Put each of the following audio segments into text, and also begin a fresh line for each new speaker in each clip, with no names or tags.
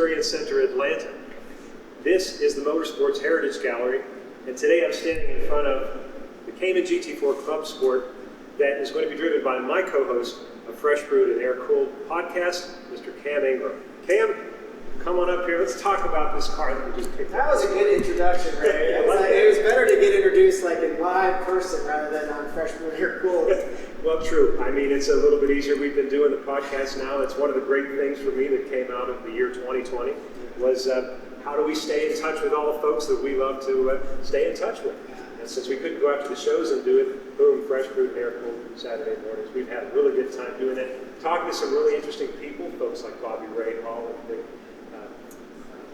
Experience Center, Atlanta. This is the Motorsports Heritage Gallery, and today I'm standing in front of the Cayman GT4 Clubsport that is going to be driven by my co-host of Fresh Brewed and Air-Cooled podcast, Mr. Cam Ingram. Cam, come on up here. Let's talk about this car that we just picked up.
That was a good introduction, Ray. It was better to get introduced like in live person rather than on Fresh Brewed and Air-Cooled.
Well, true. I mean, it's a little bit easier. We've been doing the podcast now. It's one of the great things for me that came out of the year 2020 was how do we stay in touch with all the folks that we love to stay in touch with? And since we couldn't go out to the shows and do it, boom, Fresh Brewed and Air-Cooled Saturday mornings. We've had a really good time doing it. Talking to some really interesting people, folks like Bobby Ray Hall and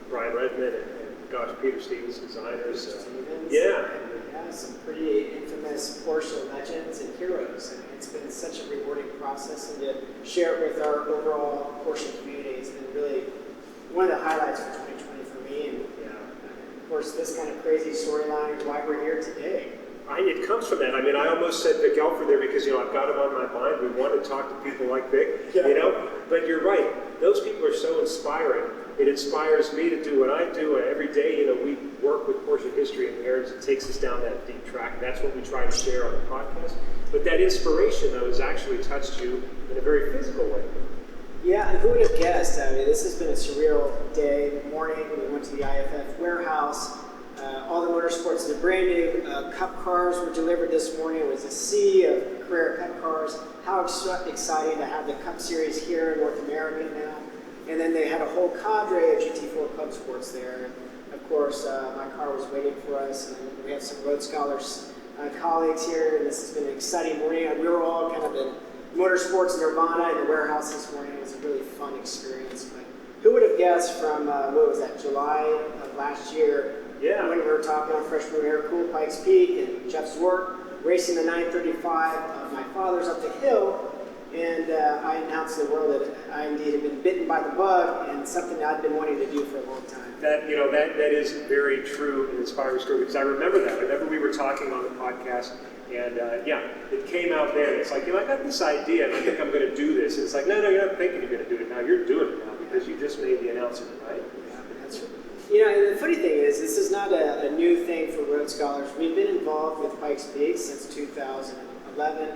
Brian Redmond and gosh, Peter Stevens, designers. Yeah,
some pretty infamous Porsche legends and heroes. And it's been such a rewarding process, and to share it with our overall Porsche community has been really one of the highlights for 2020 for me. And of course, this kind of crazy storyline is why we're here today.
It comes from that. I mean, I almost said Vic Elford there because, I've got him on my mind. We want to talk to people like Vic, But you're right. Those people are so inspiring. It inspires me to do what I do every day. We work with Porsche history and heritage. It takes us down that deep track. And that's what we try to share on the podcast. But that inspiration, though, has actually touched you in a very physical way.
Yeah, and who would have guessed? I mean, this has been a surreal day. Morning, we went to the IFF warehouse. All the motorsports, the brand new Cup cars were delivered this morning. It was a sea of Carrera Cup cars. How exciting to have the Cup Series here in North America now. And then they had a whole cadre of GT4 Clubsports there. And of course, my car was waiting for us. And we have some Road Scholars colleagues here. And this has been an exciting morning. We were all kind of in motorsports nirvana in the warehouse this morning. It was a really fun experience. But who would have guessed from, July of last year, when we were talking on Fresh Brewed Air-Cooled, Pikes Peak, and Jeff Zwart racing the 935 my father's up the hill, and I announced to the world that I indeed had been bitten by the bug, and something I'd been wanting to do for a long time.
That is very true and inspiring story, because I remember that. I remember we were talking on the podcast, and it came out then. It's like, I got this idea, and I think I'm going to do this. And it's like, no, you're not thinking you're going to do it now. You're doing it now, because you just made the announcement, right?
Yeah, that's right. And the funny thing is, this is not a new thing for Road Scholars. We've been involved with Pikes Peak since 2011,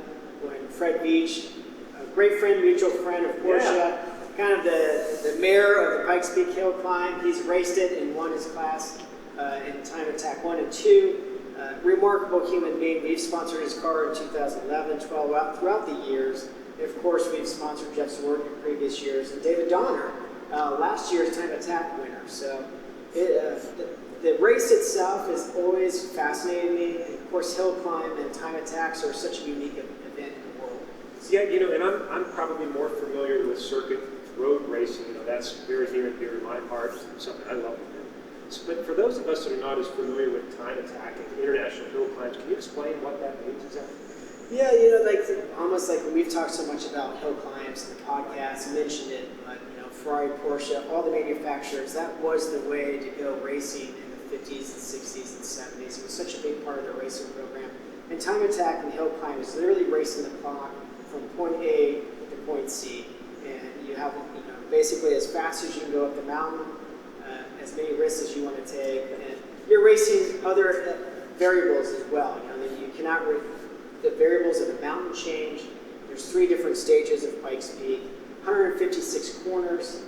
when Fred Beach, a great friend, mutual friend of Porsche, kind of the mayor of the Pikes Peak Hill Climb. He's raced it and won his class in Time Attack 1 and 2. Remarkable human being. We've sponsored his car in 2011, 12, throughout the years. And of course, we've sponsored Jeff's work in previous years. And David Donner, last year's Time Attack winner. So the race itself has always fascinated me. And of course, hill climb and time attacks are such a unique event in the world.
Yeah, and I'm probably more familiar with circuit road racing. That's very near and dear to my heart. Something I love to do. But for those of us that are not as familiar with time attack and international hill climbs, can you explain what that means exactly?
Yeah, almost like when we've talked so much about hill climbs in the podcast, I mentioned it, but Ferrari, Porsche, all the manufacturers, that was the way to go racing in the 50s and 60s and 70s. It was such a big part of the racing program. And time attack and hill climb is literally racing the clock from point A to point C. And you have, basically as fast as you can go up the mountain, as many risks as you want to take. And you're racing other variables as well. You cannot, the variables of the mountain change. There's 3 different stages of Pikes Peak. 156 corners,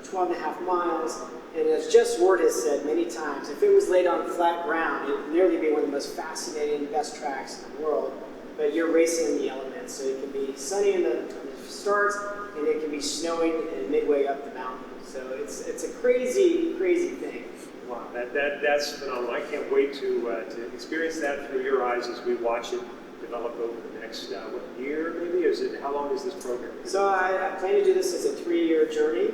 12 and a half miles, and as Jeff Zwart has said many times, if it was laid on flat ground, it would nearly be one of the most fascinating, best tracks in the world, but you're racing in the elements, so it can be sunny in the start, and it can be snowing midway up the mountain, so it's a crazy, crazy thing.
Wow, that's phenomenal. I can't wait to experience that through your eyes as we watch it develop over the next year maybe? How long is this program?
So I plan to do this as a 3-year journey,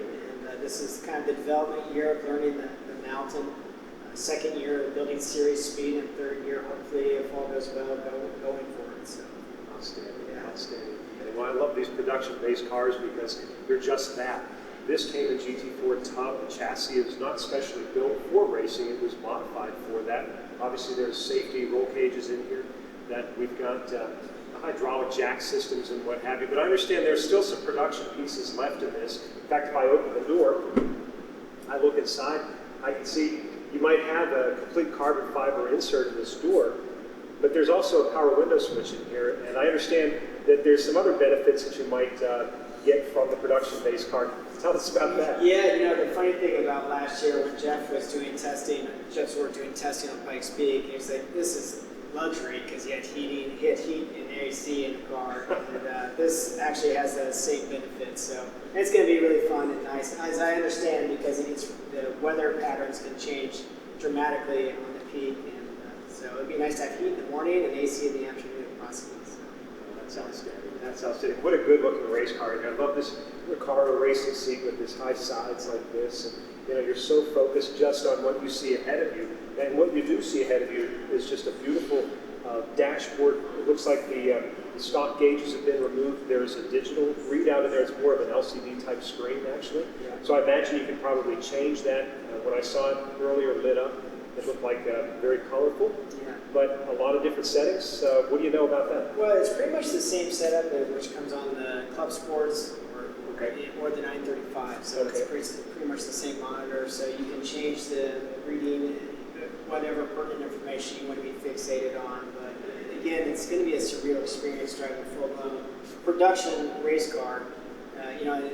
and this is kind of the development year of learning the mountain, 2nd year of building series speed, and 3rd year, hopefully, if all goes well, going for it. So.
Outstanding, outstanding. And I love these production-based cars because they're just that. This Cayman GT4 tub, the chassis is not specially built for racing, it was modified for that. Obviously there's safety roll cages in here, that we've got hydraulic jack systems and what have you, but I understand there's still some production pieces left in this. In fact, if I open the door, the side, I can see you might have a complete carbon fiber insert in this door, but there's also a power window switch in here, and I understand that there's some other benefits that you might get from the production-based car. Tell us about that.
Yeah, you know, the funny thing about last year when Jeff was doing testing, on Pikes Peak, he was like, this is luxury because he had heat and AC in the car, and this actually has the same benefits. So it's going to be really fun and nice, as I understand, because the weather patterns can change dramatically on the peak, and so it'd be nice to have heat in the morning and AC in the afternoon if possible. So.
That sounds good. That sounds good. What a good-looking race car! I love this Recaro racing seat with this high sides like this, and you know you're so focused just on what you see ahead of you, and what you do see ahead of you is just a beautiful dashboard. It looks like the stock gauges have been removed. There's a digital readout in there. It's more of an LCD type screen actually. Yeah. So I imagine you could probably change that. When I saw it earlier lit up, it looked like very colorful. Yeah. But a lot of different settings. What do you know about that?
Well, it's pretty much the same setup which comes on the Clubsports or the 935. So it's pretty much the same monitor. So you can change the reading, whatever pertinent information you want to be fixated on. But again, it's going to be a surreal experience driving a full-blown production race car. You know,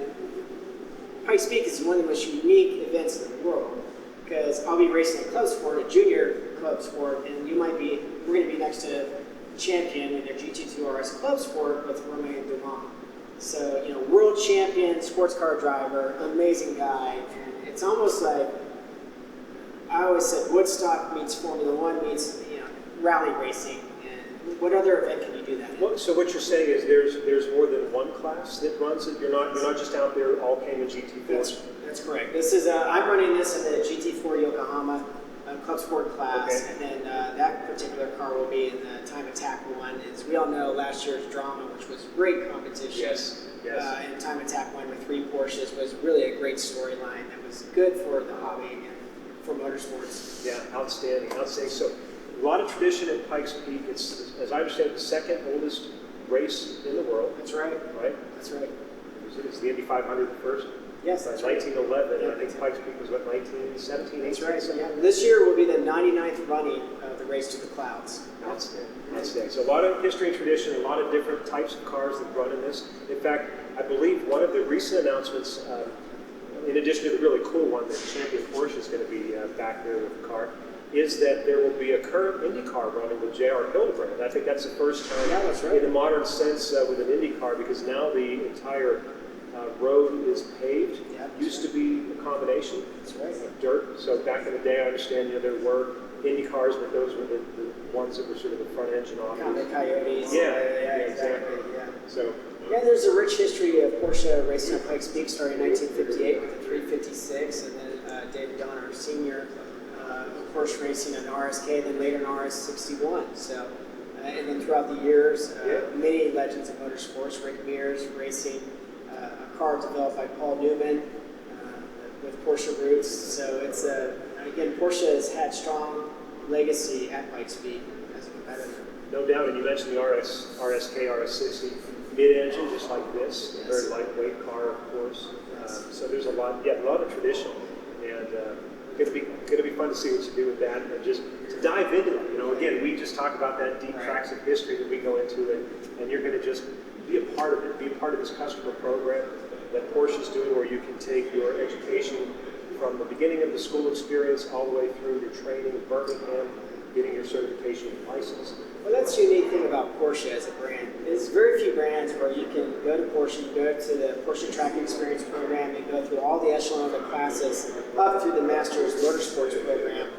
Pikes Peak is one of the most unique events in the world because I'll be racing a Clubsport, a junior Clubsport, and we're going to be next to champion in their GT4 RS Clubsport with Romain Dumas. So, you know, world champion, sports car driver, amazing guy, and it's almost like, I always said Woodstock meets Formula One meets, you know, rally racing, and what other event can you do that in?
Well, so what you're saying is there's more than one class that runs it? You're not just out there all Cayman GT4?
That's correct. This is, I'm running this in the GT4 Yokohama Club Sport class, and then that particular car will be in the Time Attack 1. As we all know, last year's drama, which was great competition,
yes.
And Time Attack 1 with 3 Porsches was really a great storyline that was good for the hobby and for motorsports.
Yeah, outstanding, outstanding. So a lot of tradition at Pikes Peak. It's, as I understand, the second oldest race in the world.
That's right.
Right?
That's right.
Is the Indy 500 the first?
Yes, that's
1911,
right.
I think Pikes Peak was, what, 1917?
That's right. So, yeah. This year will be the 99th running of the Race to the Clouds.
Outstanding. Outstanding. So a lot of history and tradition, a lot of different types of cars that run in this. In fact, I believe one of the recent announcements, in addition to the really cool one that Champion Porsche is going to be back there with the car, is that there will be a current Indy car running with J.R. Hildebrand. I think that's the first time
that's right.
in the modern sense with an Indy car, because now the entire road is paved.
Yeah,
used to be a combination of dirt. So back in the day, I understand there were Indy cars, but those were the ones that were sort of the front engine off.
Kind of the Coyotes.
Yeah,
exactly. Yeah.
So.
Yeah, there's a rich history of Porsche racing at Pikes Peak, starting in 1958 with the 356, and then David Donner Sr., of course, racing an RSK, then later an RS61. So, and then throughout the years, many legends of motorsports, Rick Mears racing a car developed by Paul Newman with Porsche roots. So it's again, Porsche has had strong legacy at Pikes Peak as a competitor.
No doubt, and you mentioned the RSK, RS60 mid-engine, just like this, a very lightweight car, of course. So there's a lot of tradition, and going to be fun to see what you do with that, and just to dive into it. You know, again, we just talk about that deep tracks of history that we go into, and you're going to just be a part of it, be a part of this customer program that Porsche's doing, where you can take your education from the beginning of the school experience all the way through your training in Birmingham, getting your certification and license.
Well, that's the unique thing about Porsche as a brand. There's very few brands where you can go to Porsche, you go to the Porsche Track Experience program, and go through all the echelon of the classes up through the Masters Motorsports program.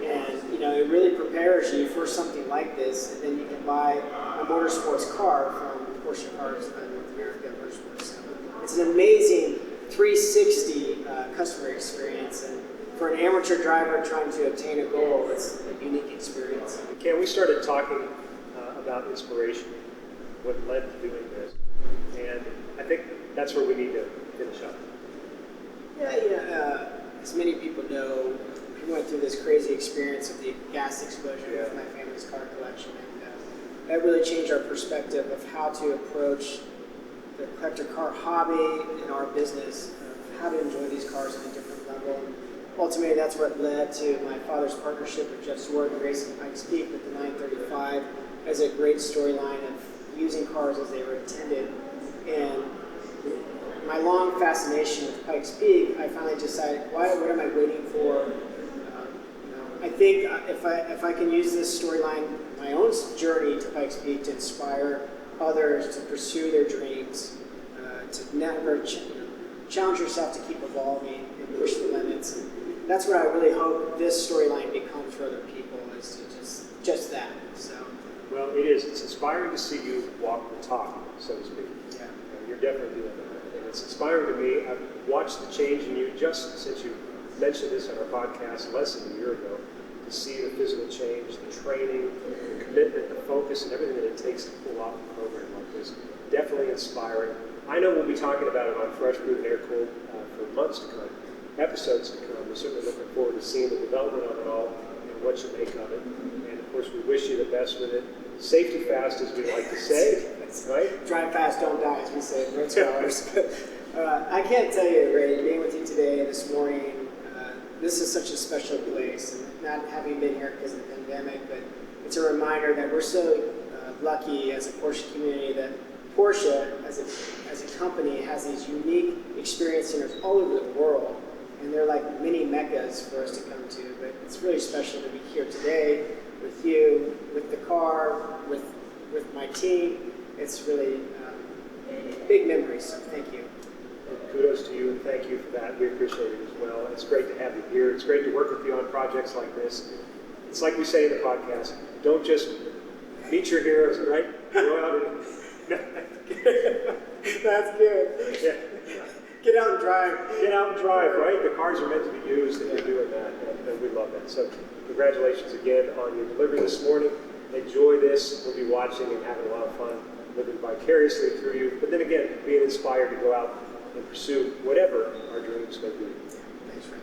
And, you know, it really prepares you for something like this, and then you can buy a motorsports car from Porsche Cars North America Motorsports. So it's an amazing 360 customer experience, and for an amateur driver trying to obtain a goal, it's a unique experience.
Ken, we started talking about inspiration, what led to doing this, and I think that's where we need to finish up.
Yeah, as many people know, we went through this crazy experience of the gas explosion with my family's car collection, and that really changed our perspective of how to approach the collector car hobby and our business, how to enjoy these cars on a different level. ultimately, that's what led to my father's partnership with Jeff Stewart and racing Pikes Peak with the 935 as a great storyline of using cars as they were intended. And my long fascination with Pikes Peak, I finally decided, what am I waiting for? I think if I can use this storyline, my own journey to Pikes Peak, to inspire others to pursue their dreams, to never challenge yourself to keep evolving and push the limits. And that's what I really hope this storyline becomes for other people, is to just that. So.
Well, it is. It's inspiring to see you walk the talk, so to speak.
Yeah.
You're definitely doing that. And it's inspiring to me. I've watched the change in you just since you mentioned this on our podcast less than a year ago, to see the physical change, the training, the commitment, the focus, and everything that it takes to pull off a program like this. Definitely inspiring. I know we'll be talking about it on Fresh Brewed and Air Cooled for months to come, episodes to come. We're certainly looking forward to seeing the development of it all and what you make of it. And of course, we wish you the best with it. Safety fast, as we like to say, right?
Drive fast, don't die, as we say in race cars. I can't tell you, Ray, being with you today, this morning, this is such a special place. And not having been here because of the pandemic, but it's a reminder that we're so lucky as a Porsche community that Porsche, as a company, has these unique experience centers all over the world, and they're like mini meccas for us to come to. But it's really special to be here today with you, with the car, with my team. It's really big memories. So thank you.
And kudos to you, and thank you for that. We appreciate it as well. It's great to have you here. It's great to work with you on projects like this. It's like we say in the podcast: don't just meet your heroes, right? Go out and
That's good.
yeah.
Get out and drive.
Get out and drive, right? The cars are meant to be used, and you're doing that, and we love that. So congratulations again on your delivery this morning. Enjoy this. We'll be watching and having a lot of fun, living vicariously through you. But then again, being inspired to go out and pursue whatever our dreams may be.
Thanks, Ray.